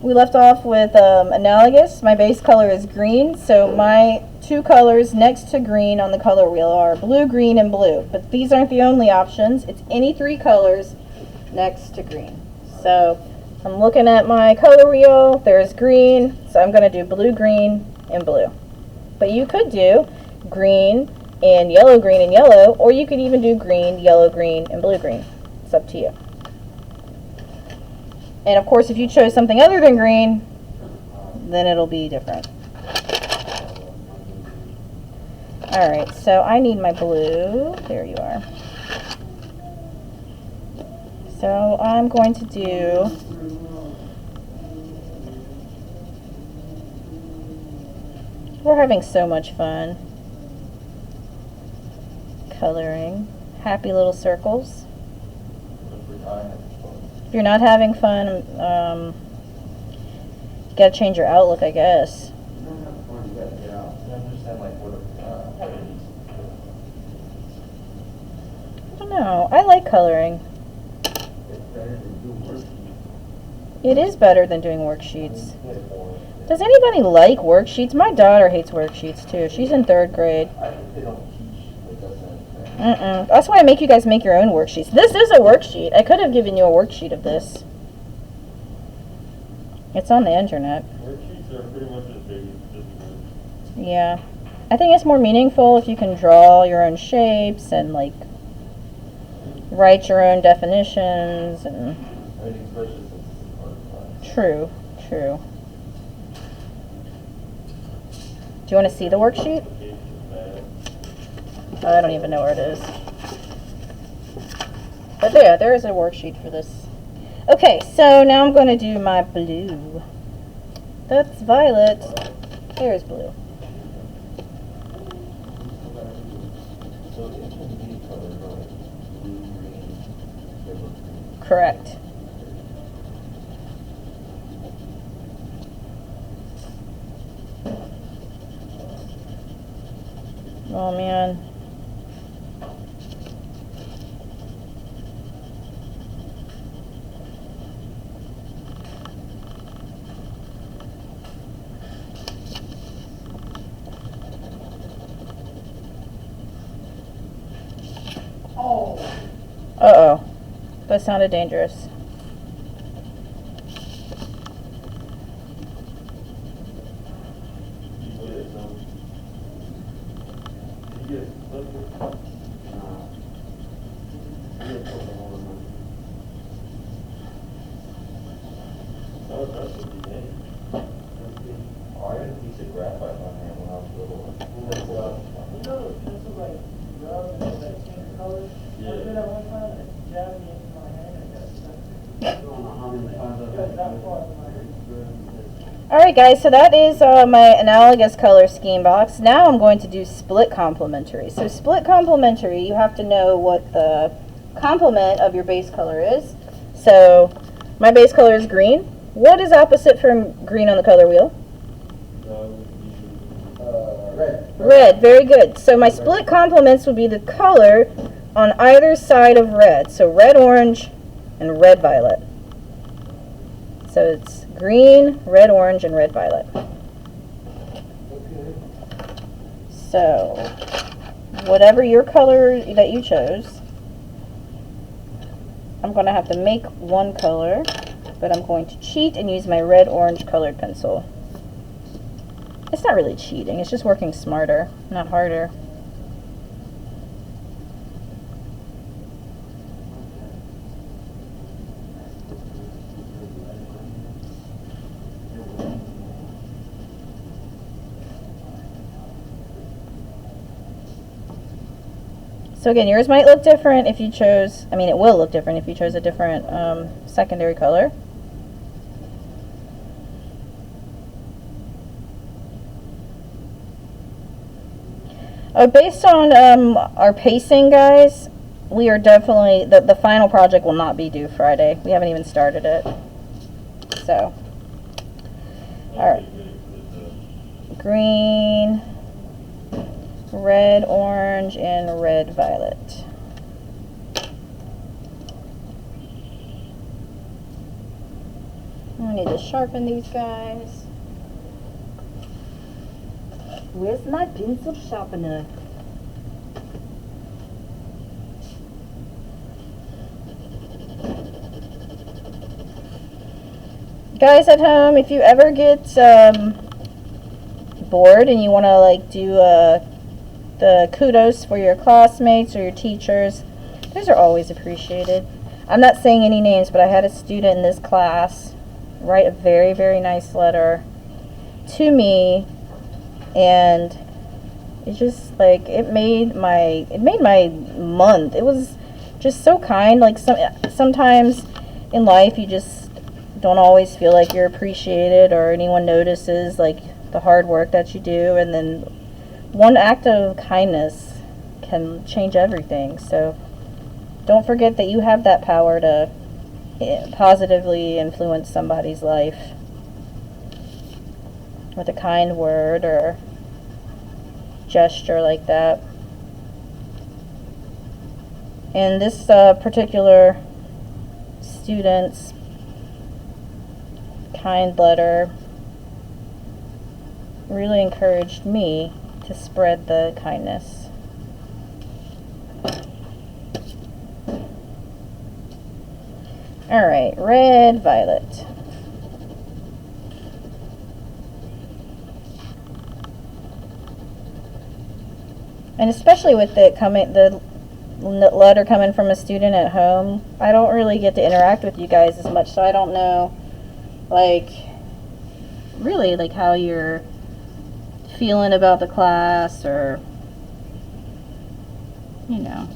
We left off with analogous. My base color is green, so my two colors next to green on the color wheel are blue, green, and blue. But these aren't the only options. It's any three colors next to green. So I'm looking at my color wheel. There's green, so I'm going to do blue, green, and blue. But you could do green and yellow, green, and yellow, or you could even do green, yellow, green, and blue, green. It's up to you. And of course, if you chose something other than green, then it'll be different. Alright, so I need my blue. There you are. So I'm going to do we're having so much fun coloring happy little circles. If you're not having fun, you gotta change your outlook, I guess. I don't know. I like coloring. It is better than doing worksheets. Does anybody like worksheets? My daughter hates worksheets too. She's in 3rd grade. That's why I make you guys make your own worksheets. This is a worksheet. I could have given you a worksheet of this. It's on the internet. Worksheets are pretty much as big as just words. Yeah. I think it's more meaningful if you can draw your own shapes and like write your own definitions and Especially since it's a part class. true. Do you want to see the worksheet? I don't even know where it is. But there is a worksheet for this. Okay, so now I'm going to do my blue. That's violet. There's blue. Correct. Oh man. Uh-oh. That sounded dangerous. Alright guys, so that is my analogous color scheme box. Now I'm going to do split complementary. So split complementary, you have to know what the complement of your base color is. So my base color is green. What is opposite from green on the color wheel? Red. Red, very good. So my split complements would be the color on either side of red. So red, orange, and red, violet. So it's green, red, orange, and red, violet. So whatever your color that you chose, I'm going to have to make one color, but I'm going to cheat and use my red, orange colored pencil. It's not really cheating, it's just working smarter, not harder. So again, yours might look different if you chose, I mean it will look different if you chose a different secondary color. Based on our pacing, guys, we are definitely, the final project will not be due Friday. We haven't even started it. So, alright. Green, red, orange, and red, violet. I need to sharpen these guys. Where's my pencil sharpener? Guys at home, if you ever get bored and you want to like do the kudos for your classmates or your teachers, those are always appreciated. I'm not saying any names, but I had a student in this class write a very, very nice letter to me, and it just like it made my month. It was just so kind. Like sometimes in life you just don't always feel like you're appreciated or anyone notices like the hard work that you do, and then one act of kindness can change everything. So don't forget that you have that power to positively influence somebody's life with a kind word or gesture like that. And this particular student's kind letter really encouraged me to spread the kindness. All right, red, violet. And especially with the letter coming from a student at home, I don't really get to interact with you guys as much, so I don't know, like, really, like, how you're feeling about the class, or, you know.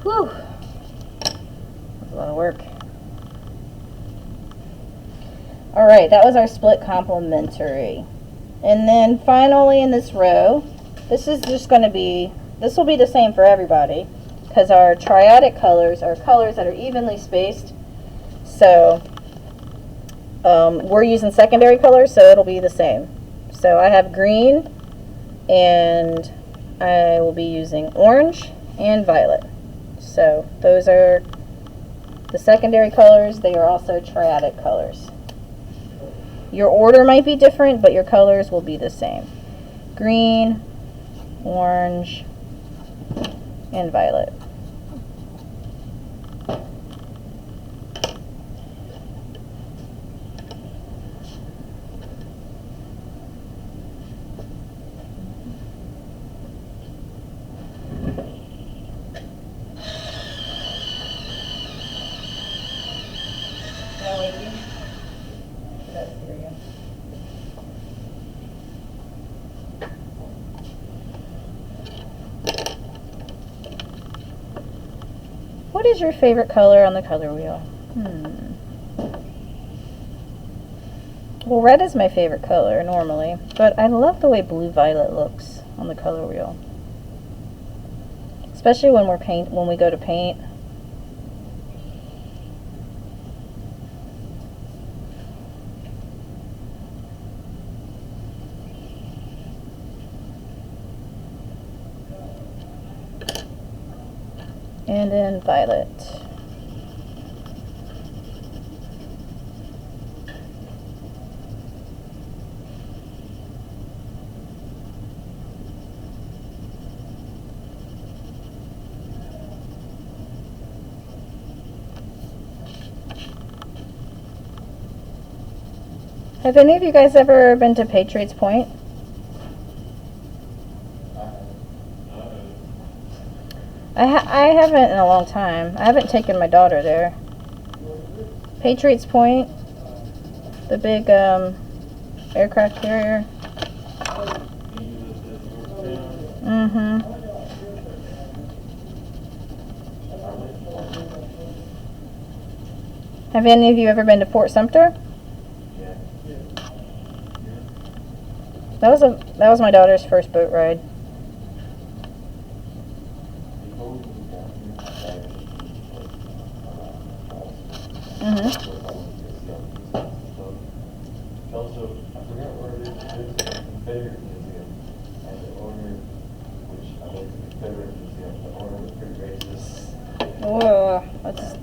Whew. That's a lot of work. Alright, that was our split complementary. And then finally in this row, this is just going to be, this will be the same for everybody, because our triadic colors are colors that are evenly spaced. So we're using secondary colors, so it'll be the same. So I have green, and I will be using orange and violet. So those are the secondary colors. They are also triadic colors. Your order might be different, but your colors will be the same. Green, orange, and violet. What is your favorite color on the color wheel? Well, red is my favorite color normally, but I love the way blue-violet looks on the color wheel, especially when we go to paint. And then violet. Have any of you guys ever been to Patriots Point? I haven't in a long time. I haven't taken my daughter there. Patriots Point, the big Aircraft carrier. Mm-hmm. Have any of you ever been to Fort Sumter? Yeah. That was my daughter's first boat ride. Mm-hmm. Also, I forgot where it is. It's a Confederate Museum, and the owner, which I believe is the Confederate Museum, the owner was pretty racist. Whoa, that's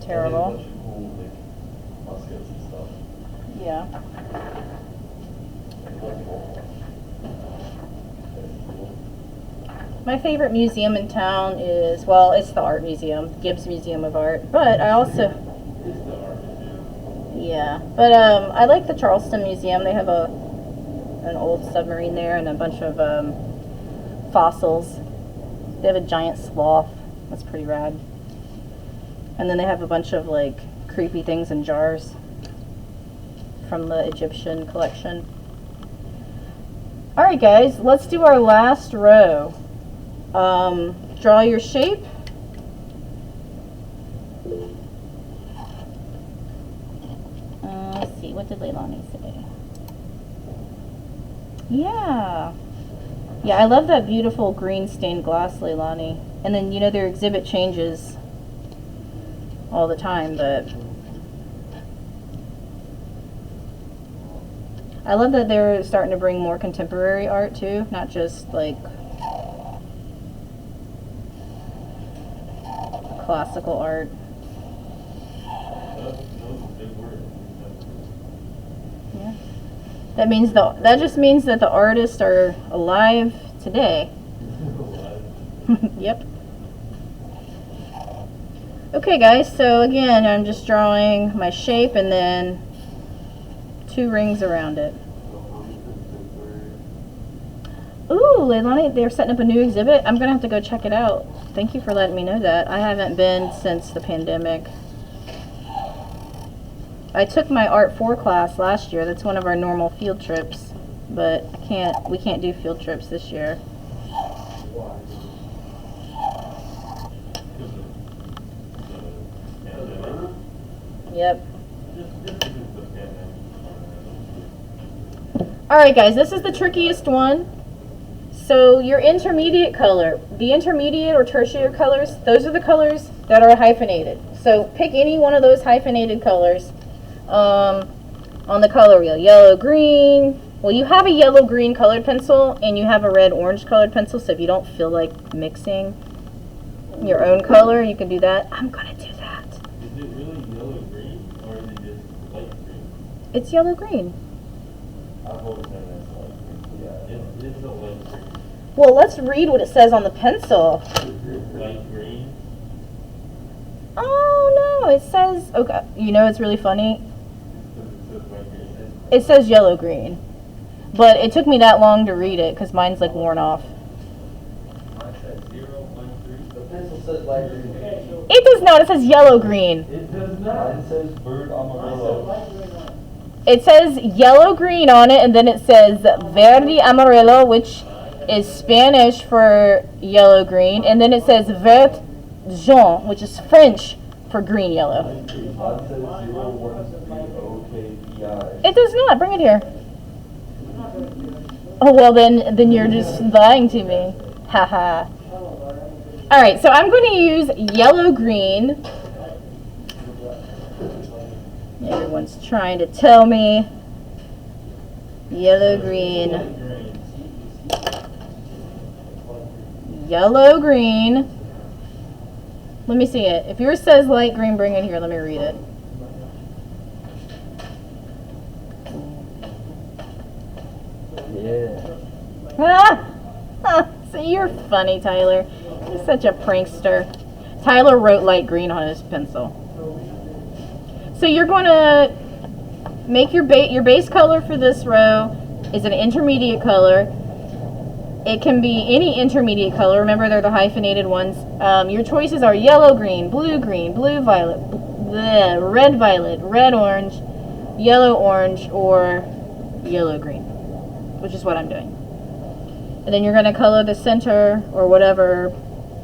And they had a terrible. bunch of cool, like, muskets and stuff. Yeah. And like, oh, that's cool. My favorite museum in town is, well, it's the art museum, Gibbs Museum of Art. But I also, It's the art museum. yeah. But I like the Charleston Museum. They have an old submarine there and a bunch of fossils. They have a giant sloth. That's pretty rad. And then they have a bunch of like creepy things in jars from the Egyptian collection. All right, guys, let's do our last row. Draw your shape. Let's see, what did Leilani say? Yeah. Yeah, I love that beautiful green stained glass, Leilani. And then, you know, their exhibit changes all the time, but I love that they're starting to bring more contemporary art too, not just like classical art. That's a big word. Yeah. That just means that the artists are alive today. Yep. Okay, guys, so again, I'm just drawing my shape and then 2 rings around it. Ooh, Leilani, they're setting up a new exhibit. I'm gonna have to go check it out. Thank you for letting me know that. I haven't been since the pandemic. I took my Art 4 class last year. That's one of our normal field trips, but we can't do field trips this year. Yep. Alright guys, this is the trickiest one. So your intermediate color, the intermediate or tertiary colors, those are the colors that are hyphenated. So pick any one of those hyphenated colors on the color wheel. Yellow, green. Well, you have a yellow-green colored pencil and you have a red-orange colored pencil, so if you don't feel like mixing your own color, you can do that. I'm gonna do that. Is it really yellow-green, or is it just light green? It's yellow-green. I've always known that's light green. Yeah, it's a light green. Well, let's read what it says on the pencil. Light green? Oh, no, it says, okay, you know, it's really funny. Because it says light green. It says yellow-green. But it took me that long to read it because mine's like worn off. Mine says 013. The pencil says light green. It does not, it says yellow-green. It does not. It says bird amarillo. It says yellow-green on it, and then it says verde amarillo, which is Spanish for yellow-green, and then it says vert jaune, which is French for green-yellow. Mine says 013OKPI. It does not. Bring it here. Oh, well, then you're just lying to me. Haha. All right, so I'm going to use yellow-green. Everyone's trying to tell me. Yellow-green. Yellow-green. Let me see it. If yours says light green, bring it here. Let me read it. Yeah. So you're funny, Tyler. You're such a prankster. Tyler wrote light green on his pencil. So you're going to make your base color for this row is an intermediate color. It can be any intermediate color. Remember, they're the hyphenated ones. Your choices are yellow green, blue violet, red violet, red orange, yellow orange, or yellow green, which is what I'm doing. And then you're going to color the center or whatever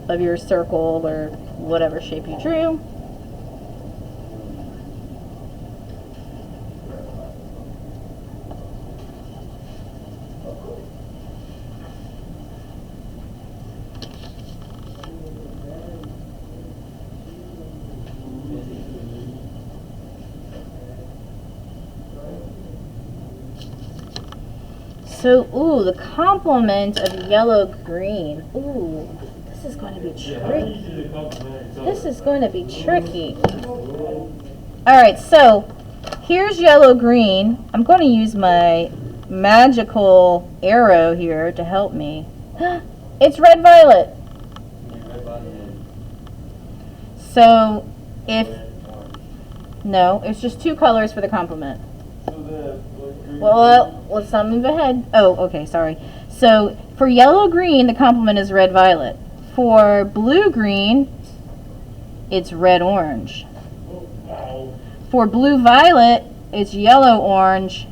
of your circle or whatever shape you drew. So, ooh, the complement of yellow-green. Ooh, this is going to be tricky. This is going to be tricky. Alright, so here's yellow-green. I'm going to use my magical arrow here to help me. It's red-violet. So, no, it's just two colors for the complement. Well, let's not move ahead. Oh, okay, sorry. So, for yellow-green, the complement is red-violet. For blue-green, it's red-orange. For blue-violet, it's yellow-orange.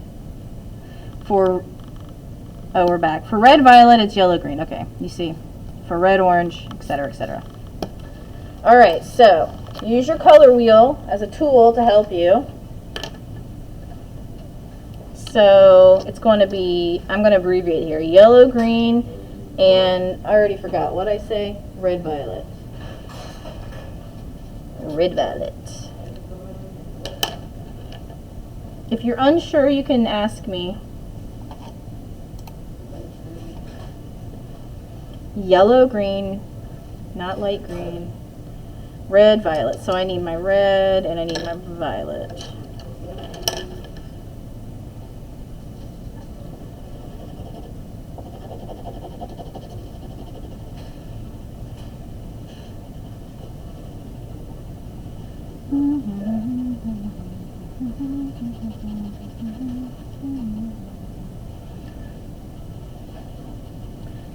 Oh, we're back. For red-violet, it's yellow-green. Okay, you see. For red-orange, etc., etc. All right, so use your color wheel as a tool to help you. So it's going to be, I'm going to abbreviate here, yellow, green, and I already forgot what I say, red, violet. Red, violet. If you're unsure, you can ask me. Yellow, green, not light green. Red, violet. So I need my red and I need my violet.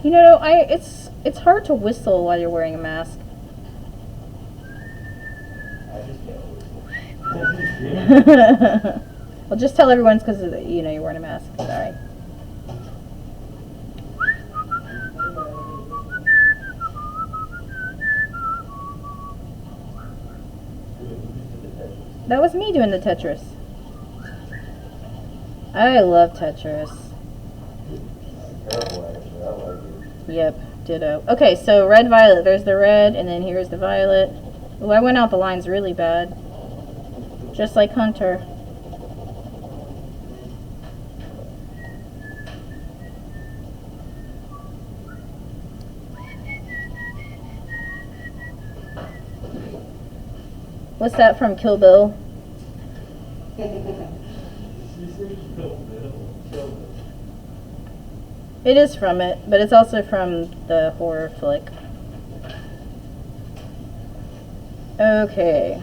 You know, it's hard to whistle while you're wearing a mask. I just can't whistle. Well, just tell everyone it's because you know you're wearing a mask. Sorry. That was me doing the Tetris. I love Tetris. Terrible, actually. I like it. Yep, ditto. Okay, so red, violet. There's the red, and then here's the violet. Ooh, I went out the lines really bad. Just like Hunter. What's that from Kill Bill? It is from it, but it's also from the horror flick. Okay.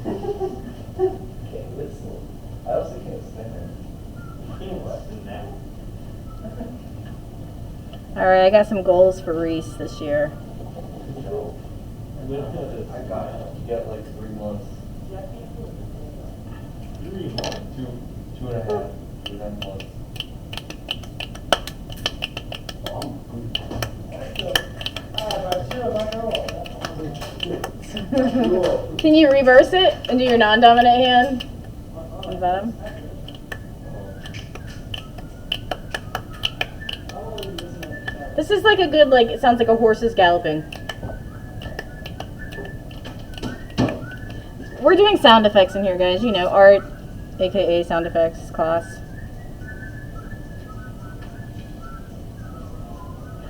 Can't whistle. I also can't stand. Can't listen now. Alright, I got some goals for Reese this year. No. I got it. You got like 3 months. 2.5. 2.5 months. Can you reverse it and do your non-dominant hand on the bottom? This is like a good, like, it sounds like a horse is galloping. We're doing sound effects in here, guys. You know, art, aka sound effects class.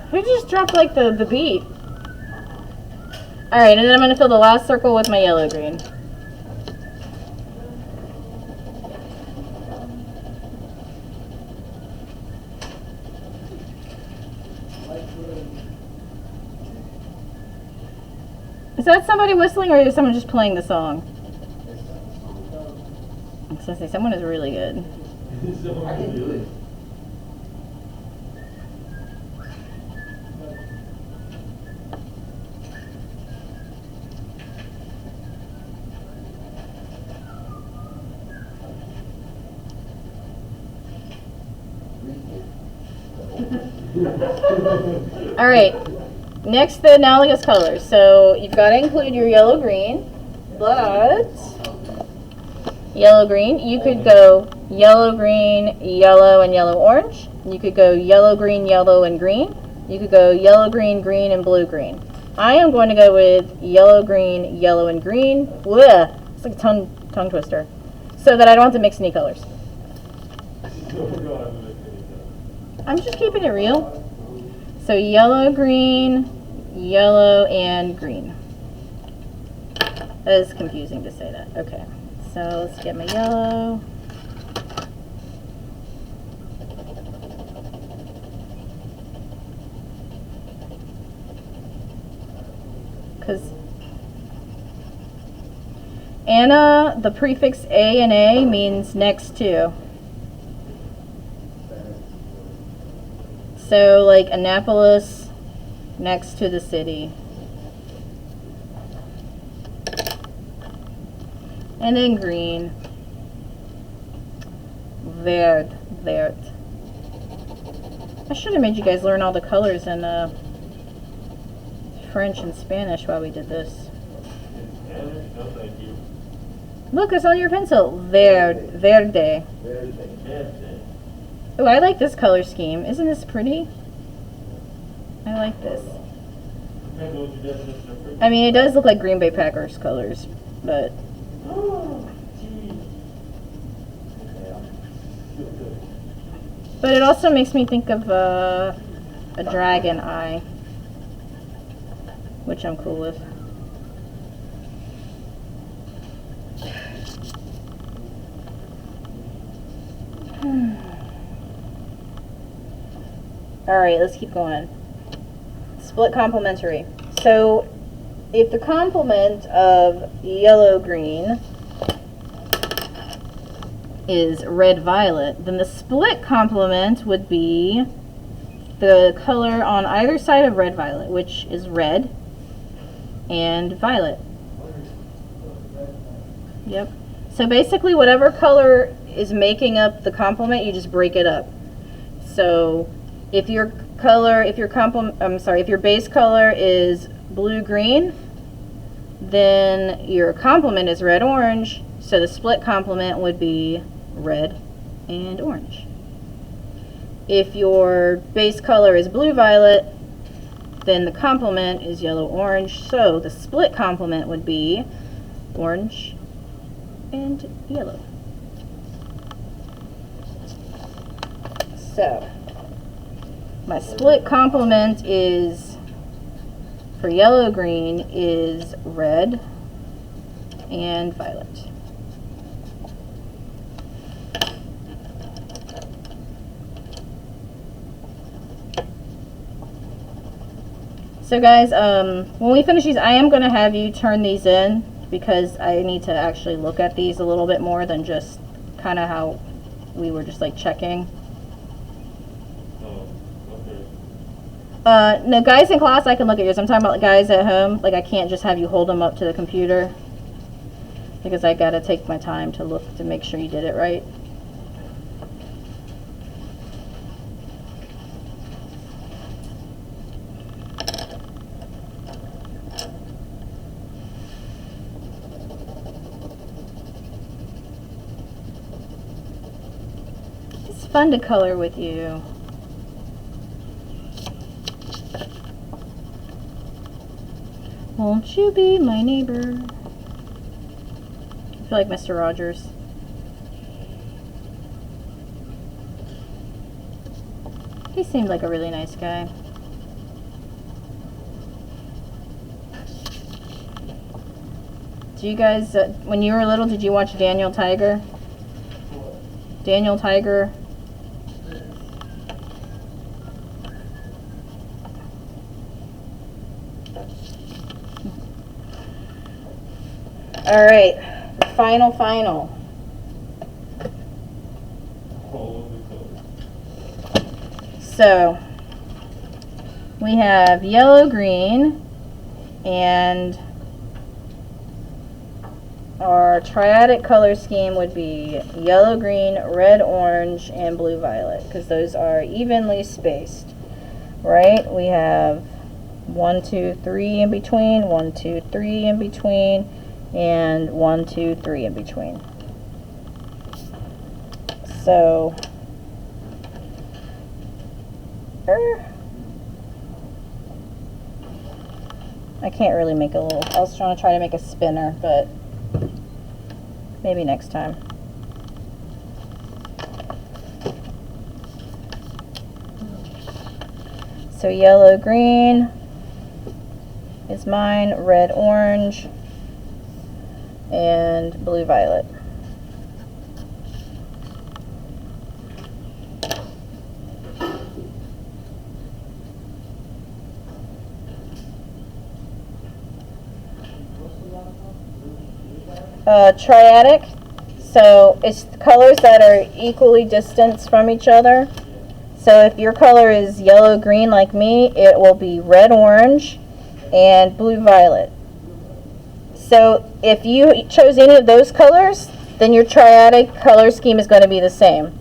Who just dropped, like, the beat? Alright, and then I'm going to fill the last circle with my yellow-green. Is that somebody whistling, or is someone just playing the song? I was going to say, someone is really good. I can do it. All right. Next, the analogous colors. So you've got to include your yellow green, but yellow green, you could go yellow green, yellow, and yellow orange. You could go yellow green, yellow, and green. You could go yellow green, green, and blue green. I am going to go with yellow green, yellow, and green. Blech. It's like a tongue twister. So that I don't have to mix any colors. I'm just keeping it real. So yellow, green, yellow, and green. That is confusing to say that. Okay. So let's get my yellow. Because Anna, the prefix A and A means next to. So like Annapolis, next to the city. And then green. Verde, verde. I should have made you guys learn all the colors in French and Spanish while we did this. No, thank you. Look, it's on your pencil. Verde, verde. Oh, I like this color scheme. Isn't this pretty? I like this. I mean, it does look like Green Bay Packers colors, but it also makes me think of a dragon eye, which I'm cool with. Alright, let's keep going. Split complementary. So, if the complement of yellow-green is red-violet, then the split complement would be the color on either side of red-violet, which is red and violet. Yep. So basically whatever color is making up the complement, you just break it up. So if your base color is blue-green, then your complement is red-orange, so the split complement would be red and orange. If your base color is blue-violet, then the complement is yellow-orange, so the split complement would be orange and yellow. So my split complement is, for yellow-green, is red and violet. So guys, when we finish these, I am going to have you turn these in because I need to actually look at these a little bit more than just kind of how we were just like checking. No, guys in class, I can look at yours. I'm talking about guys at home. Like, I can't just have you hold them up to the computer because I gotta take my time to look to make sure you did it right. It's fun to color with you. Won't you be my neighbor? I feel like Mr. Rogers. He seemed like a really nice guy. Do you guys, when you were little, did you watch Daniel Tiger? Daniel Tiger? All right, final. So we have yellow, green, and our triadic color scheme would be yellow, green, red, orange, and blue, violet, because those are evenly spaced, right? We have 1, 2, 3 in between, 1, 2, 3 in between, and 1, 2, 3 in between. So, I can't really make a little, I was trying to make a spinner, but maybe next time. So yellow, green is mine, red, orange, and blue, violet. Triadic, so it's colors that are equally distanced from each other. So if your color is yellow, green like me, it will be red, orange, and blue, violet. So if you chose any of those colors, then your triadic color scheme is going to be the same.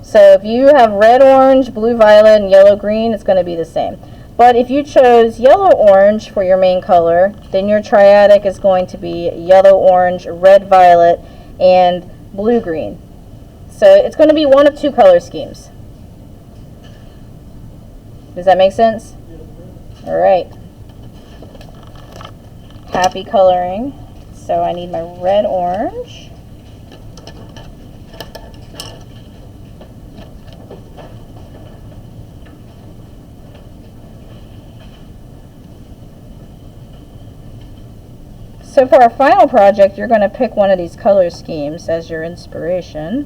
So if you have red, orange, blue, violet, and yellow, green, it's going to be the same. But if you chose yellow, orange for your main color, then your triadic is going to be yellow, orange, red, violet, and blue, green. So it's going to be one of two color schemes. Does that make sense? All right. Happy coloring. So I need my red, orange. So for our final project, you're going to pick one of these color schemes as your inspiration.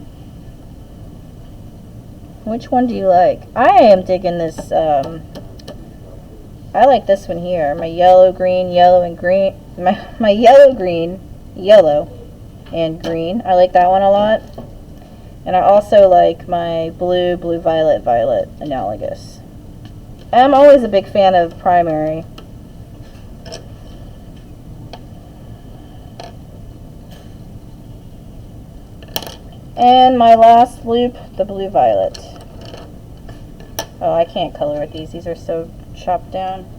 Which one do you like? I am digging this, I like this one here. My yellow, green, yellow, and green. My yellow, green, yellow, and green. I like that one a lot. And I also like my blue, blue, violet, violet analogous. I'm always a big fan of primary. And my last loop, the blue, violet. Oh, I can't color with these. These are so chopped down.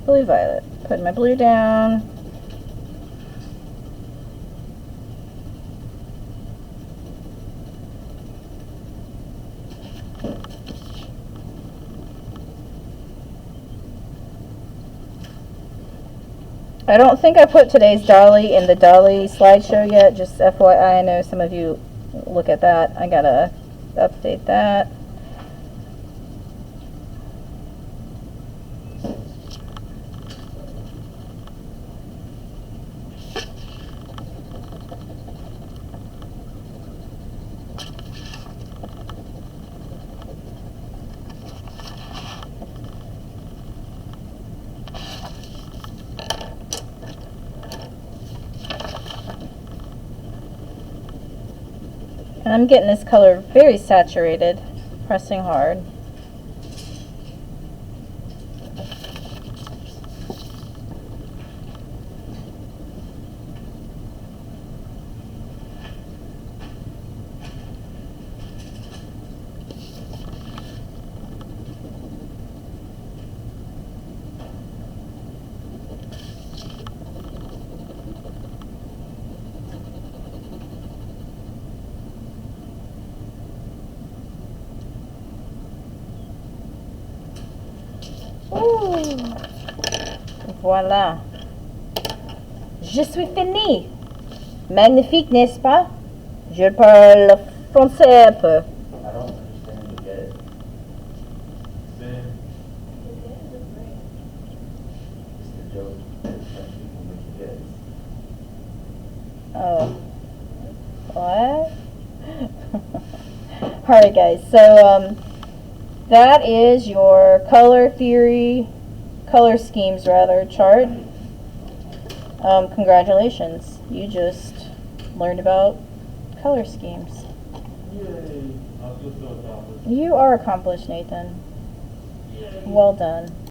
Blue, violet. Put my blue down. I don't think I put today's Dolly in the Dolly slideshow yet, just FYI. I know some of you look at that. I gotta update that. And I'm getting this color very saturated, pressing hard. Voilà. Je suis fini. Magnifique, n'est-ce pas? Je parle français un peu. I don't understand the get. Then, it's the joke that French people make get. Oh. What? Alright guys, so that is your color schemes rather, chart. Congratulations. You just learned about color schemes. Yay. I feel so accomplished. You are accomplished, Nathan. Yay. Well done.